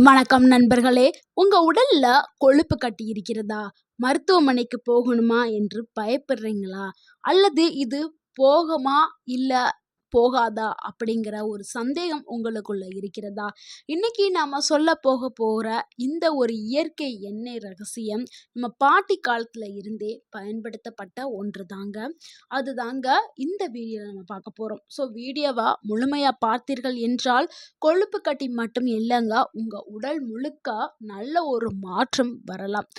வணக்கம் நண்பர்களே. உங்க உடல்ல கொழுப்பு கட்டி இருக்கிறதா? மருத்துவமனைக்கு போகணுமா என்று பயப்படுறீங்களா? அல்லது இது போகுமா? இல்ல போகாதா? அப்படிங்கிற ஒரு சந்தேகம் உங்களுக்குள்ள இருக்கிறதா? இன்னைக்கு நாம போற இந்த ஒரு இயற்கை எண்ணெய் ரகசியம் நம்ம பாட்டி காலத்துல இருந்தே பயன்படுத்தப்பட்ட ஒன்று தாங்க. அதுதாங்க இந்த வீடியோல நம்ம பார்க்க போறோம். வீடியோவா முழுமையா பார்த்தீர்கள் என்றால் கொழுப்பு கட்டி மட்டும் இல்லைங்க, உங்க உடல் முழுக்க நல்ல ஒரு மாற்றம் வரலாம்.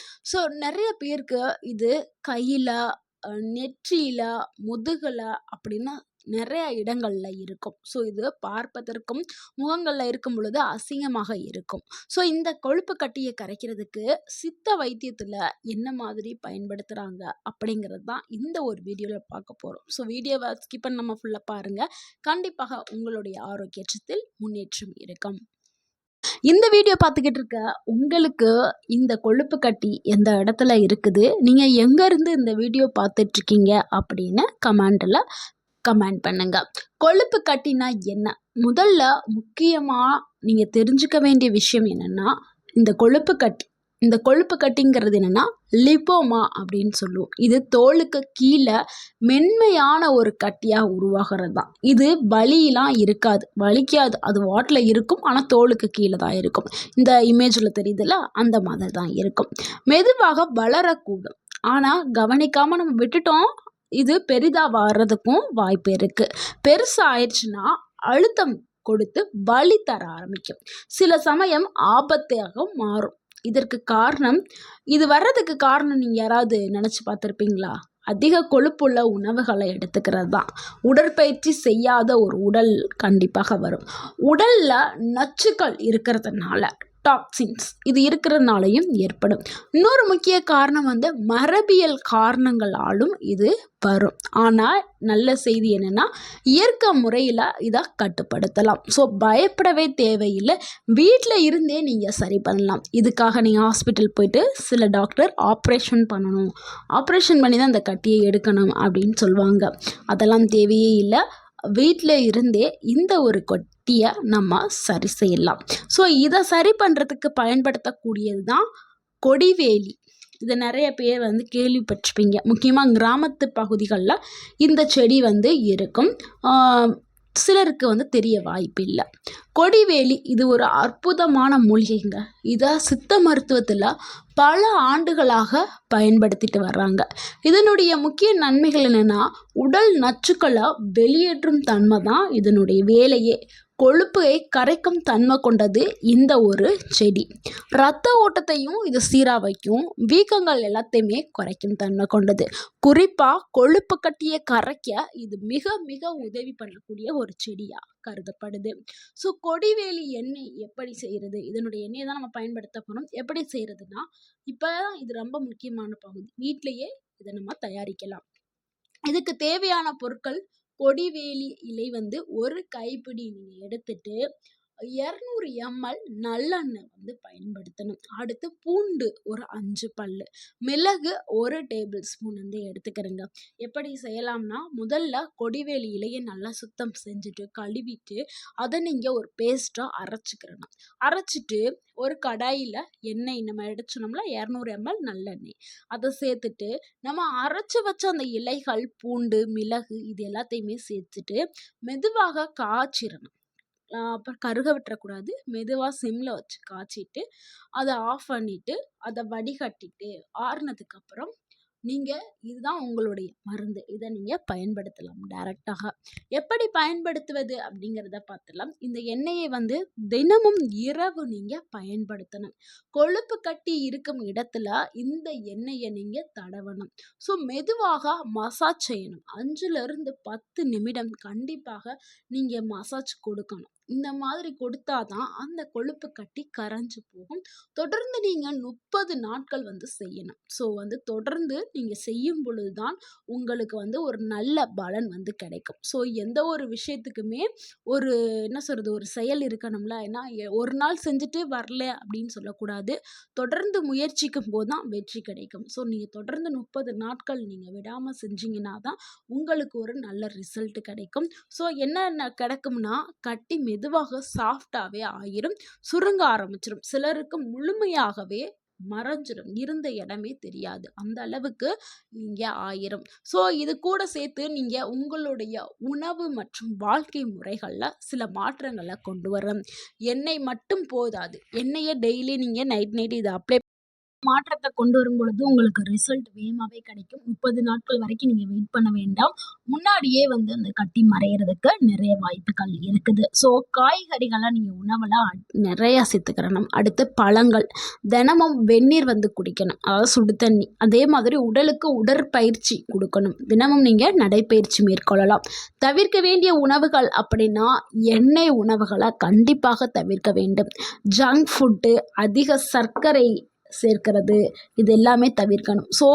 நிறைய பேருக்கு இது கையில, நெற்றியில, முதுகுல அப்படின்னு நிறைய இடங்கள்ல இருக்கும். இது பார்ப்பதற்கும் முகங்கள்ல இருக்கும் பொழுது அசிங்கமாக இருக்கும். இந்த கொழுப்பு கட்டியை கரைக்கிறதுக்கு சித்த வைத்தியத்துல என்ன மாதிரி பயன்படுத்துறாங்க அப்படிங்கிறது தான் இந்த ஒரு வீடியோல பார்க்க போறோம். வீடியோவை ஸ்கிப் பண்ணாம ஃபுல்லா பாருங்க. கண்டிப்பாக உங்களுடைய ஆரோக்கியத்தில் முன்னேற்றம் இருக்கும். இந்த வீடியோ பார்த்துக்கிட்டு இருக்க உங்களுக்கு இந்த கொழுப்பு கட்டி எந்த இடத்துல இருக்குது, நீங்க எங்க இருந்து இந்த வீடியோ பார்த்துட்டு இருக்கீங்க அப்படின்னு கமெண்ட் பண்ணுங்க. கொழுப்பு கட்டினா என்ன? முதல்ல முக்கியமா நீங்க தெரிஞ்சுக்க வேண்டிய விஷயம் என்னன்னா, இந்த கொழுப்பு கட்டிங்கிறது என்னன்னா லிப்போமா அப்படின்னு சொல்லுவோம். இது தோலுக்கு கீழே மென்மையான ஒரு கட்டியா உருவாகிறது தான். இது வலியெல்லாம் இருக்காது, வலிக்காது, அது வாட்டில் இருக்கும். ஆனால் தோலுக்கு கீழே தான் இருக்கும். இந்த இமேஜில் தெரியுதுல்ல, அந்த மாதிரி தான் இருக்கும். மெதுவாக வளரக்கூடும். ஆனால் கவனிக்காமல் நம்ம விட்டுட்டோம், இது பெரிதாக வர்றதுக்கும் வாய்ப்பு இருக்குது. பெருசாக ஆயிடுச்சுன்னா அழுத்தம் கொடுத்து வலி தர ஆரம்பிக்கும். சில சமயம் ஆபத்தாக மாறும். இது வர்றதுக்கு காரணம் நீங்கள் யாராவது நினச்சி பார்த்துருப்பீங்களா? அதிக கொழுப்புள்ள உணவுகளை எடுத்துக்கிறது தான். உடற்பயிற்சி செய்யாத ஒரு உடல் கண்டிப்பாக வரும். உடல்ல நச்சுக்கள் இருக்கிறதுனால, டாக்ஸின்ஸ் இது இருக்கிறதுனாலையும் ஏற்படும். இன்னொரு முக்கிய காரணம் மரபியல் காரணங்களாலும் இது வரும். ஆனால் நல்ல செய்தி என்னன்னா, இயற்கை முறையில் இதை கட்டுப்படுத்தலாம். பயப்படவே தேவையில்லை. வீட்டில் இருந்தே நீங்கள் சரி பண்ணலாம். இதுக்காக நீங்கள் ஹாஸ்பிட்டல் போயிட்டு சில டாக்டர் ஆப்ரேஷன் பண்ணணும், ஆப்ரேஷன் பண்ணி தான் அந்த கட்டியை எடுக்கணும் அப்படின்னு சொல்லுவாங்க. அதெல்லாம் தேவையே இல்லை. வீட்டில் இருந்தே இந்த ஒரு கட்டியை நம்ம சரி செய்யலாம். இதை சரி பண்ணுறதுக்கு பயன்படுத்தக்கூடியது தான் கொடிவேலி. இதை நிறைய பேர் கேள்விப்பட்டிருப்பீங்க. முக்கியமாக கிராமத்து பகுதிகளில் இந்த செடி இருக்கும். சிலருக்கு தெரிய வாய்ப்பு இல்லை. கொடிவேலி இது ஒரு அற்புதமான மூலிகைங்க. இதை சித்த மருத்துவத்தில் பல ஆண்டுகளாக பயன்படுத்திட்டு வர்றாங்க. இதனுடைய முக்கிய நன்மைகள் என்னென்னா, உடல் நச்சுக்களை வெளியேற்றும் தன்மை தான் இதனுடைய வேலையே. கொழுப்பை கரைக்கும் தன்மை கொண்டது இந்த ஒரு செடி. இரத்த ஓட்டத்தையும் இது சீராக வைக்கும். வீக்கங்கள் எல்லாத்தையுமே குறைக்கும் தன்மை கொண்டது. குறிப்பாக கொழுப்பு கட்டியை கரைக்க இது மிக மிக உதவி பண்ணக்கூடிய ஒரு செடியாக கருதப்படுது. கொடிவேலி எண்ணெய் எப்படி செய்கிறது? இதனுடைய எண்ணெயை தான் நம்ம பயன்படுத்த போகிறோம். எப்படி செய்கிறதுனா, இப்போ இது ரொம்ப முக்கியமான பகுதி. வீட்டிலையே இதை நம்ம தயாரிக்கலாம். இதுக்கு தேவையான பொருட்கள்: கொடிவேலி இலை ஒரு கைப்பிடி நீங்கள் எடுத்துட்டு 200 ml நல்லெண்ணெய் பயன்படுத்தணும். அடுத்து பூண்டு ஒரு 5 பல்லு, மிளகு 1 டேபிள் ஸ்பூன் எடுத்துக்கிறேங்க. எப்படி செய்யலாம்னா, முதல்ல கொடிவேலி இலையை நல்லா சுத்தம் செஞ்சுட்டு கழுவிட்டு அதை நீங்கள் ஒரு பேஸ்ட்டாக அரைச்சிக்கிறணும். அரைச்சிட்டு ஒரு கடாயில் எண்ணெய் நம்ம எடுத்துனோம்ல, 200 ml நல்லெண்ணெய் அதை சேர்த்துட்டு நம்ம அரைச்சி வச்ச அந்த இலைகள், பூண்டு, மிளகு இது எல்லாத்தையுமே சேர்த்துட்டு மெதுவாக காய்ச்சிடணும். அப்புறம் கருக விட்டுறக்கூடாது. மெதுவாக சிம்மில் வச்சு காய்ச்சிட்டு அதை ஆஃப் பண்ணிவிட்டு அதை வடிகட்டிட்டு ஆறுனதுக்கப்புறம் இதுதான் உங்களுடைய மருந்து. இதை நீங்கள் பயன்படுத்தலாம் டைரெக்டாக. எப்படி பயன்படுத்துவது அப்படிங்கிறத பார்த்துலாம். இந்த எண்ணெயை தினமும் இரவு நீங்கள் பயன்படுத்தணும். கொழுப்பு கட்டி இருக்கும் இடத்துல இந்த எண்ணெயை நீங்கள் தடவணும். மெதுவாக மசாஜ் செய்யணும். 5லிருந்து 10 நிமிடம் கண்டிப்பாக நீங்கள் மசாஜ் கொடுக்கணும். இந்த மாதிரி கொடுத்தாதான் அந்த கொழுப்பு கட்டி கரைஞ்சு போகும். தொடர்ந்து நீங்கள் 30 நாட்கள் செய்யணும். தொடர்ந்து நீங்கள் செய்யும் பொழுது தான் உங்களுக்கு ஒரு நல்ல பலன் கிடைக்கும். எந்த ஒரு விஷயத்துக்குமே ஒரு ஒரு செயல் இருக்கணும்ல. ஏன்னா ஒரு நாள் செஞ்சுட்டு வரல அப்படின்னு சொல்லக்கூடாது. தொடர்ந்து முயற்சிக்கும் போது தான் வெற்றி கிடைக்கும். நீங்கள் தொடர்ந்து 30 நாட்கள் நீங்கள் விடாமல் செஞ்சீங்கன்னா தான் உங்களுக்கு ஒரு நல்ல ரிசல்ட் கிடைக்கும். என்னென்ன கிடைக்கும்னா, கட்டி மெதுவாக சாஃப்டாவே ஆயிரும். சுருங்க ஆரம்பிச்சிரும். சிலருக்கு முழுமையாகவே மறைஞ்சிரும். இருந்த இடமே தெரியாது. அந்த அளவுக்கு இங்க ஆயிரும். ஸோ இது கூட சேர்த்து நீங்க உங்களுடைய உணவு மற்றும் வாழ்க்கை முறைகள்ல சில மாற்றங்கள கொண்டு வரணும். எண்ணெய் மட்டும் போதாது. எண்ணெய டெய்லி நீங்க நைட் இத அப்ளை மாற்றத்த கொண்டு வரும்பொழுது உங்களுக்கு ரிசல்ட் வேகமாவே கிடைக்கும். 30 நாட்கள் வரைக்கும் நீங்க வெயிட் பண்ண வேண்டாம். முன்னாடியே அந்த கட்டி மறையறதுக்கு நிறைய வாய்ப்புகள் இருக்குது. ஸோ காய்கறிகள நீங்க உணவுல நிறைய சேர்த்துக்கிறணும். அடுத்து பழங்கள். தினமும் வெந்நீர் குடிக்கணும். அதாவது சுடு தண்ணி. அதே மாதிரி உடலுக்கு உடற்பயிற்சி குடுக்கணும். தினமும் நீங்க நடைப்பயிற்சி மேற்கொள்ளலாம். தவிர்க்க வேண்டிய உணவுகள் அப்படின்னா, எண்ணெய் உணவுகள கண்டிப்பாக தவிர்க்க வேண்டும். ஜங்க் ஃபுட்டு, அதிக சர்க்கரை சேர்க்கிறது, இது எல்லாமே தவிர்க்கணும். ஸோ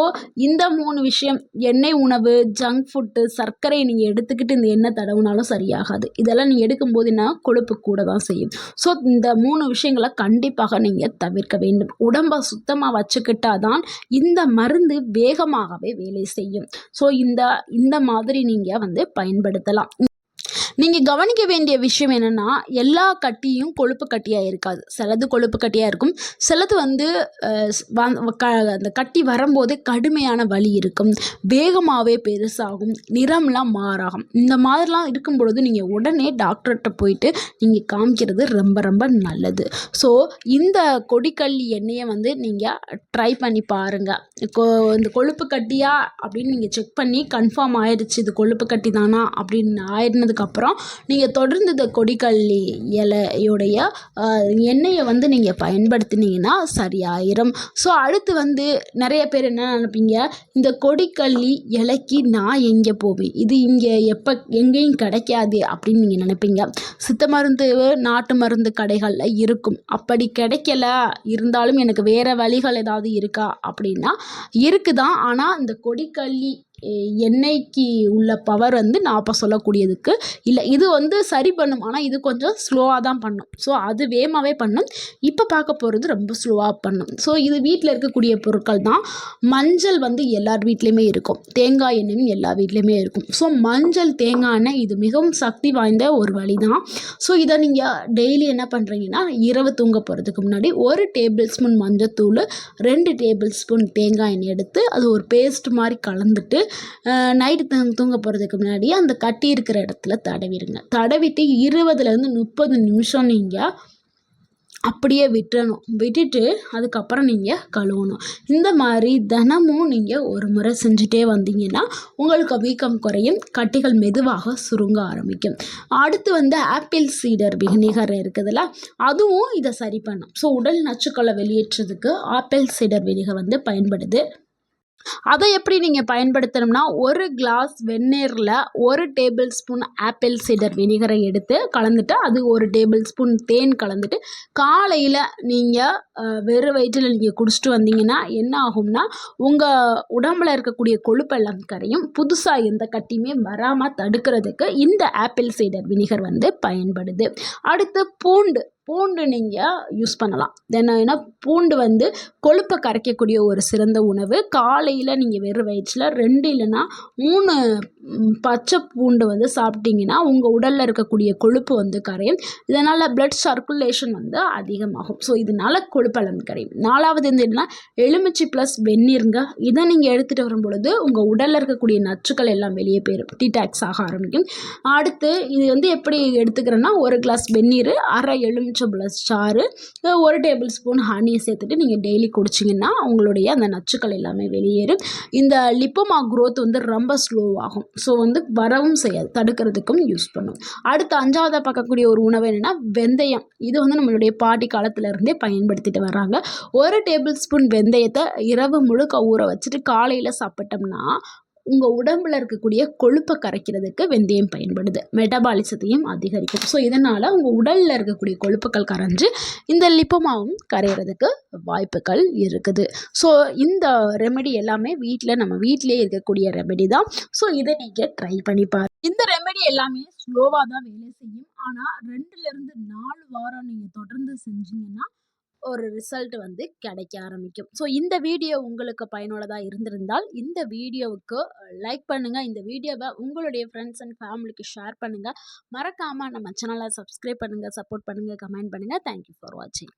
இந்த 3 விஷயம், எண்ணெய் உணவு, ஜங்க் ஃபுட்டு, சர்க்கரை நீங்க எடுத்துக்கிட்டு இந்த எண்ணெய் தடவுனாலும் சரியாகாது. இதெல்லாம் நீங்க எடுக்கும்போது கொழுப்பு கூட தான் செய்யும். ஸோ இந்த 3 விஷயங்கள கண்டிப்பாக நீங்க தவிர்க்க வேண்டும். உடம்ப சுத்தமா வச்சுக்கிட்டா தான் இந்த மருந்து வேகமாகவே வேலை செய்யும். ஸோ இந்த மாதிரி நீங்க பயன்படுத்தலாம். நீங்க கவனிக்க வேண்டிய விஷயம் என்னன்னா, எல்லா கட்டியும் கொழுப்பு கட்டியா இருக்காது. சிலது கொழுப்பு கட்டியா இருக்கும். சிலது அந்த கட்டி வரும்போதே கடுமையான வலி இருக்கும். வேகமாவே பெருசாகும். நிறம்லாம் மாறாகும். இந்த மாதிரிலாம் இருக்கும் பொழுது நீங்க உடனே டாக்டர்ட்ட போயிட்டு நீங்க காமிக்கிறது ரொம்ப ரொம்ப நல்லது. ஸோ இந்த கொடிக்கள்ளி எண்ணெய நீங்க ட்ரை பண்ணி பாருங்க. இந்த கொழுப்பு கட்டியா அப்படின்னு நீங்க செக் பண்ணி கன்ஃபார்ம் ஆயிடுச்சு, இது கொழுப்பு கட்டி தானா அப்படின்னு ஆயிடுனதுக்கப்புறம் நீங்கள் தொடர்ந்து இந்த கொடிக்கள்ளி இலையுடைய எண்ணெயை நீங்கள் பயன்படுத்தினீங்கன்னா சரியாயிரும். ஸோ அடுத்து நிறைய பேர் என்ன நினைப்பீங்க, இந்த கொடிக்கள்ளி இலைக்கு நான் எங்கே போவேன், இது இங்கே எங்கேயும் கிடைக்காது அப்படின்னு நீங்கள் நினைப்பீங்க. சித்த மருந்து, நாட்டு மருந்து கடைகளில் இருக்கும். அப்படி கிடைக்கல இருந்தாலும் எனக்கு வேறு வழிகள் ஏதாவது இருக்கா அப்படின்னா இருக்குதான். ஆனால் இந்த கொடிக்கள்ளி எண்ணெய்க்கு உள்ள பவர் நான் இப்போ சொல்லக்கூடியதுக்கு இல்லை. இது சரி பண்ணும், ஆனால் இது கொஞ்சம் ஸ்லோவாக தான் பண்ணும். ஸோ அது வேகமாகவே பண்ணும். இப்போ பார்க்க போகிறது ரொம்ப ஸ்லோவாக பண்ணும். ஸோ இது வீட்டில் இருக்கக்கூடிய பொருட்கள் தான். மஞ்சள் எல்லார் வீட்லேயுமே இருக்கும். தேங்காய் எண்ணெயும் எல்லா வீட்லேயுமே இருக்கும். ஸோ மஞ்சள், தேங்காய் எண்ணெய் இது மிகவும் சக்தி வாய்ந்த ஒரு வழி தான். ஸோ இதை நீங்கள் டெய்லி என்ன பண்ணுறீங்கன்னா, இரவு தூங்க போகிறதுக்கு முன்னாடி 1 டேபிள் ஸ்பூன் மஞ்சத்தூள், 2 டேபிள் ஸ்பூன் தேங்காய் எண்ணெய் எடுத்து அது ஒரு பேஸ்ட் மாதிரி கலந்துட்டு நைட்டு தூங்க போகிறதுக்கு முன்னாடி அந்த கட்டி இருக்கிற இடத்துல தடவிடுங்க. தடவிட்டு 20லேருந்து 30 நிமிஷம் நீங்கள் அப்படியே விட்டுட்டு அதுக்கப்புறம் நீங்கள் கழுவணும். இந்த மாதிரி தினமும் நீங்கள் ஒரு முறை செஞ்சுட்டே வந்தீங்கன்னா உங்களுக்கு வீக்கம் குறையும், கட்டிகள் மெதுவாக சுருங்க ஆரம்பிக்கும். அடுத்து ஆப்பிள் சீடர் வினிகர் இருக்குதுல்ல, அதுவும் இதை சரி பண்ணும். ஸோ உடல் நச்சுக்களை வெளியேற்றதுக்கு ஆப்பிள் சீடர் வினிகர் பயன்படுது. அதை எப்படி நீங்கள் பயன்படுத்தணும்னா, 1 கிளாஸ் வெந்நீரில் 1 டேபிள் ஸ்பூன் ஆப்பிள் சீடர் வினிகரை எடுத்து கலந்துட்டு, அது 1 டேபிள் ஸ்பூன் தேன் கலந்துட்டு காலையில் நீங்கள் வெறும் வயிற்றில் நீங்கள் குடிச்சிட்டு வந்தீங்கன்னா என்ன ஆகும்னா, உங்கள் உடம்புல இருக்கக்கூடிய கொழுப்பெல்லாம் கரையும். புதுசாக எந்த கட்டியுமே வராமல் தடுக்கிறதுக்கு இந்த ஆப்பிள் சீடர் வினிகர் பயன்படுது. அடுத்து பூண்டு நீங்கள் யூஸ் பண்ணலாம். ஏன்னா பூண்டு கொழுப்பை கரைக்கக்கூடிய ஒரு சிறந்த உணவு. காலையில் நீங்கள் வெறும் வயிற்றில் 2 இல்லைன்னா 3 பச்சை பூண்டு சாப்பிட்டீங்கன்னா உங்கள் உடலில் இருக்கக்கூடிய கொழுப்பு கரையும். இதனால் பிளட் சர்க்குலேஷன் அதிகமாகும். ஸோ இதனால் கொழுப்பெல்லாம் கரையும். 4வது என்னன்னா, எலுமிச்சை ப்ளஸ் வெந்நீருங்க. இதை நீங்கள் எடுத்துகிட்டு வரும் பொழுது உங்கள் உடலில் இருக்கக்கூடிய நச்சுக்கள் எல்லாம் வெளியே போயிடும், டீடாக்ஸ் ஆக ஆரம்பிக்கும். அடுத்து இது எப்படி எடுத்துக்கிறேன்னா, 1 கிளாஸ் வெந்நீர், அரை எலுமிச்சை ப்ளஸ் சாறு, 1 டேபிள் ஸ்பூன் ஹனியை சேர்த்துட்டு நீங்கள் டெய்லி குடிச்சிங்கன்னா உங்களுடைய அந்த நச்சுக்கள் எல்லாமே வெளியேறும். இந்த லிப்போமா க்ரோத் ரொம்ப ஸ்லோவாகும். ஸோ வரவும் செய்யாது, தடுக்கிறதுக்கும் யூஸ் பண்ணும். அடுத்து 5வது பார்க்கக்கூடிய ஒரு உணவு என்னென்னா வெந்தயம். இது நம்மளுடைய பாட்டி காலத்திலேருந்தே பயன்படுத்திட்டு வர்றாங்க. 1 டேபிள் ஸ்பூன் வெந்தயத்தை இரவு முழுக்க ஊற வச்சுட்டு காலையில் சாப்பிட்டோம்னா உங்கள் உடம்பில் இருக்கக்கூடிய கொழுப்பை கரைக்கிறதுக்கு வெந்தயம் பயன்படுது. மெட்டபாலிசத்தையும் அதிகரிக்கும். ஸோ இதனால் உங்கள் உடலில் இருக்கக்கூடிய கொழுப்புகள் கரைஞ்சி இந்த லிப்போமாவும் கரைகிறதுக்கு வாய்ப்புகள் இருக்குது. ஸோ இந்த ரெமெடி எல்லாமே நம்ம வீட்டிலே இருக்கக்கூடிய ரெமெடி தான். ஸோ இதை நீங்கள் ட்ரை பண்ணி பாருங்கள். இந்த ரெமெடி எல்லாமே ஸ்லோவாக தான் வேலை செய்யும். ஆனால் 2லேருந்து 4 வாரம் நீங்கள் தொடர்ந்து செஞ்சீங்கன்னா ஒரு ரிசல்ட் வந்து கிடைக்க ஆரம்பிக்கும். ஸோ இந்த வீடியோ உங்களுக்கு பயனுள்ளதா இருந்திருந்தால் இந்த வீடியோவுக்கு லைக் பண்ணுங்க. இந்த வீடியோவை உங்களுடைய ஃப்ரெண்ட்ஸ் அண்ட் ஃபேமிலிக்கு ஷேர் பண்ணுங்க. மறக்காம நம்ம சேனலை சப்ஸ்கிரைப் பண்ணுங்க, சப்போர்ட் பண்ணுங்க, கமெண்ட் பண்ணுங்க. தேங்க்யூ ஃபார் வாட்சிங்.